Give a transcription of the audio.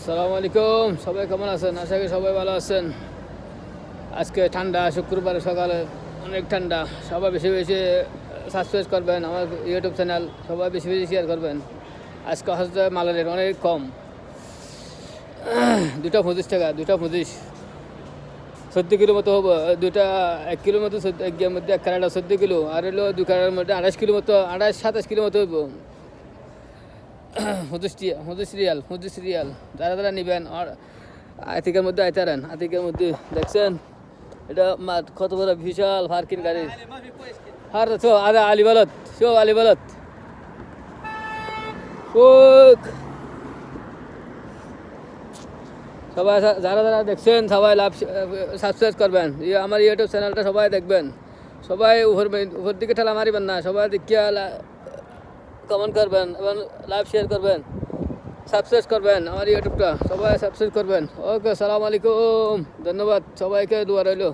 আসসালামু আলাইকুম, সবাই কেমন আছেন? আশা করি সবাই ভালো আছেন। আজকে ঠান্ডা, শুক্রবার সকালে অনেক ঠান্ডা। সবাই বেশি বেশি সাবস্ক্রাইব করবেন আমার ইউটিউব চ্যানেল, সবাই বেশি বেশি শেয়ার করবেন। আজকে হচ্ছে মালের রেট অনেক কম, 2.25 টাকা, 2.25, 14 কিলো মতো হবো। 1 কিলোর মতো, 1 মধ্যে 1 কারাটা 14 কিলো, আর হলো 2 কারার মধ্যে 28 কিলো মতো, 27 কিলো মতো হইব। 25 রিয়াল। যারা যারা নেবেন আর আতিকের মধ্যে আইতারেন। আতিকের মধ্যে দেখছেন এটা কত বড় বিশাল পার্কিং গাড়ি। আর তো আলিবালত, আলিবালত সবাই যারা যারা দেখছেন সবাই সাবস্ক্রাইব করবেন। আমার ইউটিউব চ্যানেলটা সবাই দেখবেন। সবাই উপর দিকে ঠেলা মারিবেন না, সবাই দেখিয়া কমেন্ট করবেন এবং লাইভ শেয়ার করবেন, সাবস্ক্রাইব করবেন আমার ইউটিউবটা, সবাই সাবস্ক্রাইব করবেন। ওকে, সালাম আলাইকুম, ধন্যবাদ, সবাইকে দোয়া রইল।